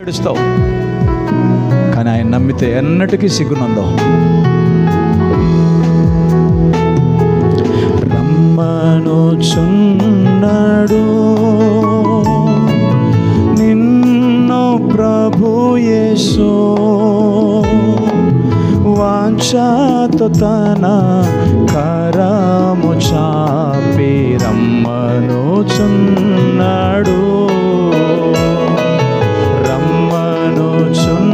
ఏడుస్తావు, కానీ ఆయన నమ్మితే ఎన్నటికీ సిగ్గునందవు. రమ్మనుచున్నాడు నిన్ను ప్రభు యేసు, వాంఛతో తన కరము చాపి రమ్మనుచున్నాడు. రమ్మనుచున్నాడు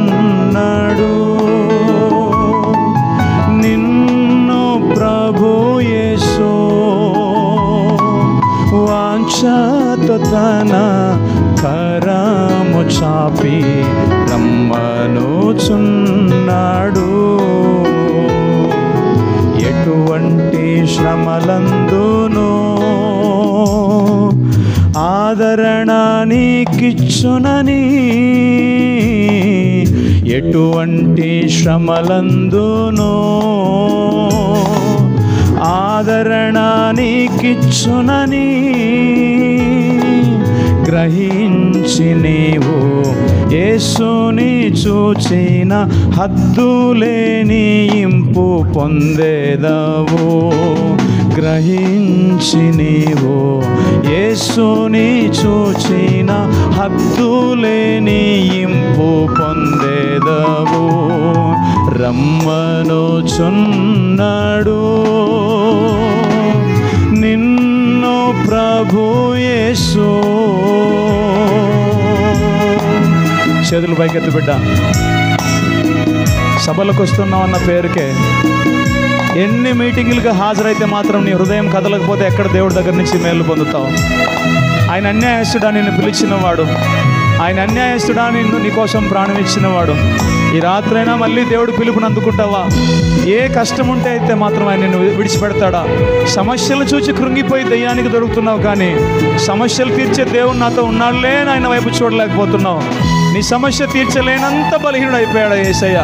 నిన్ను ప్రభు యేసు, వాంఛతో తన కరము చాపి రమ్మనుచున్నాడు. ఎటువంటి శ్రమలందును ఆదరణ నీకిచ్చునని, ఎటువంటి శ్రమలందును ఆదరణ నీకిచ్చునని గ్రహించి నీవు యేసుని చూచిన హద్దులేని ఇంపు పొందేదవు. గ్రహించి నీవు యేసుని చూచిన హద్దులేని ఇంపు పొందేదవు. రమ్మనుచున్నాడు నిన్ను ప్రభు యేసు. చేతులు పైకెత్తు బిడ్డ. సభలకు వస్తున్నావు అన్న పేరుకే ఎన్ని మీటింగులకు హాజరైతే మాత్రం నీ హృదయం కదలకపోతే ఎక్కడ దేవుడి దగ్గర నుంచి మేలు పొందుతావు? ఆయన అన్యాయస్తుడా నిన్ను పిలిచినవాడు, ఆయన అన్యాయస్తుడా నిన్ను నీకోసం ప్రాణం ఇచ్చినవాడు. ఈ రాత్రైనా మళ్ళీ దేవుడు పిలుపుని అందుకుంటావా? ఏ కష్టం ఉంటే అయితే మాత్రం ఆయన నిన్ను విడిచిపెడతాడా? సమస్యలు చూచి కృంగిపోయి దయ్యానికి దొరుకుతున్నావు, కానీ సమస్యలు తీర్చే దేవుడు నాతో ఉన్నాడులే ఆయన వైపు చూడలేకపోతున్నావు. నీ సమస్య తీర్చలేనంత బలహీనుడు అయిపోయాడా యేసయ్య?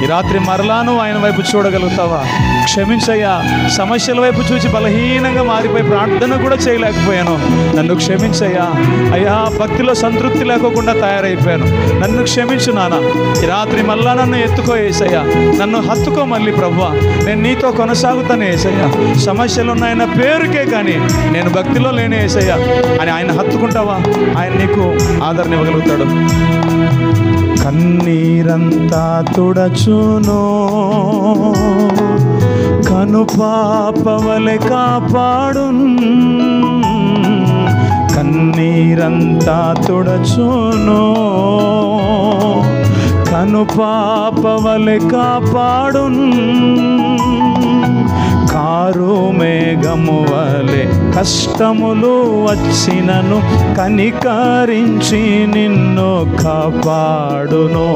ఈ రాత్రి మరలాను ఆయన వైపు చూడగలుగుతావా? క్షమించయ్యా, సమస్యల వైపు చూసి బలహీనంగా మారిపోయి ప్రార్థన కూడా చేయలేకపోయాను, నన్ను క్షమించయ్యా. అయ్యా, భక్తిలో సంతృప్తి లేకోకుండా తయారైపోయాను, నన్ను క్షమించు నాన్న. ఈ రాత్రి మళ్ళా నన్ను ఎత్తుకో యేసయ్యా, నన్ను హత్తుకో మళ్ళీ ప్రభువా, నేను నీతో కొనసాగుతాను యేసయ్యా. సమస్యలు ఉన్నాయన్న పేరుకే కానీ నేను భక్తిలో లేనే యేసయ్యా అని ఆయన హత్తుకుంటావా? ఆయన నీకు ఆదరణ ఇవ్వగలుగుతాడు. కన్నీరంతా తుడచును, కనుపాపవలె కాపాడున్. కన్నీరంతా తుడచును, కనుపాపవలె కాపాడున్. కారు మేఘము వలె కష్టములు వచ్చినను కనికరించి నిన్ను కాపాడును.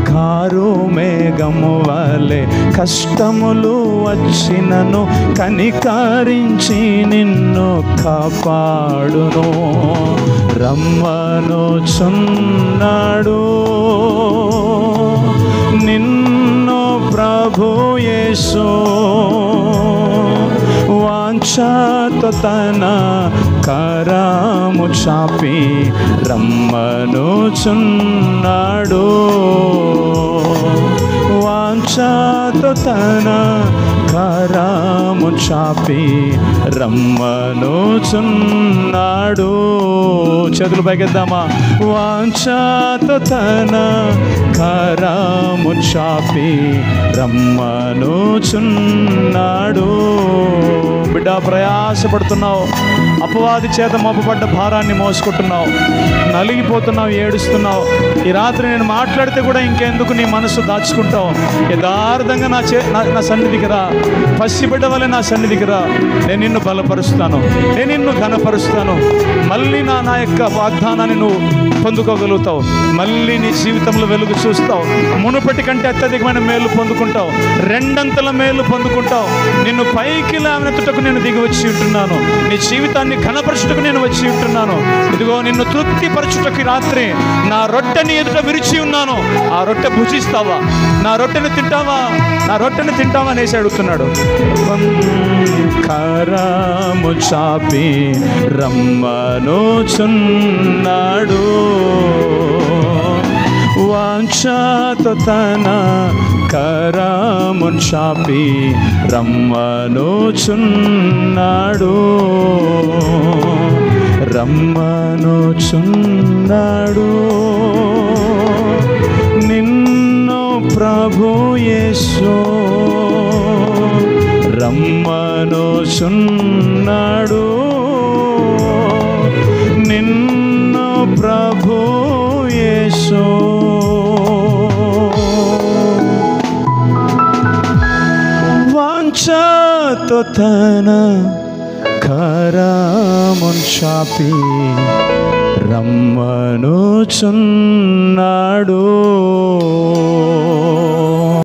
కారు మేఘము వలె కష్టములు వచ్చినను కనికరించి నిన్ను కాపాడును. రమ్మనుచున్నాడు నిన్ను ప్రభు యేసు, వాంఛతో తన కరము చాపి రమ్మనుచున్నాడు. వాంఛతో తన కరము చాపి రమ్మనుచున్నాడు. చేతులు పైకెద్దామా? వాంఛతో తన కరము చాపి రమ్మనుచున్నాడు. బిడ్డ, ప్రయాసపడుతున్నావు, అపవాది చేత మోపబడ్డ భారాన్ని మోసుకుంటున్నావు, నలిగిపోతున్నావు, ఏడుస్తున్నావు. ఈ రాత్రి నేను మాట్లాడితే కూడా ఇంకెందుకు నీ మనసు దాచుకుంటావు? యథార్థంగా నా సన్నిధికి రా, పసిబిడ్డ వలె నా సన్నిధికి రా. నేను నిన్ను బలపరుస్తాను, నేను నిన్ను ఘనపరుస్తాను. మళ్ళీ నా యొక్క వాగ్దానాన్ని నువ్వు పొందుకోగలుగుతావు. మళ్ళీ నీ జీవితంలో వెలుగు చూస్తావు. మునుపటి కంటే అత్యధికమైన మేలు పొందుకుంటావు, రెండంతల మేలు పొందుకుంటావు. నిన్ను పైకి లేవనెత్తుటకు నేను దిగి వచ్చి ఉంటున్నాను, నీ జీవితాన్ని ఘనపరచుటకు నేను వచ్చి ఉంటున్నాను. ఇదిగో నిన్ను తృప్తిపరచుటకు రాత్రి నా రొట్టెని ఎదుట విరిచి ఉన్నాను. ఆ రొట్టె భుజిస్తావా? నా రొట్టెను తింటావా? నా రొట్టెను తింటావా అనేసి అడుగుతున్నాడు. కరము చాపి రమ్మనుచున్నాడు. వాంఛతో తన కరమున్ చాపి రమ్మనుచున్నాడు, రమ్మనుచున్నాడు. నిన్ను ప్రభు యేసు రమ్మనుచున్నాడు, నిన్ను ప్రభు యేసు. వాంఛతో తన కరమున్ చాపి రమ్మనుచున్నాడు.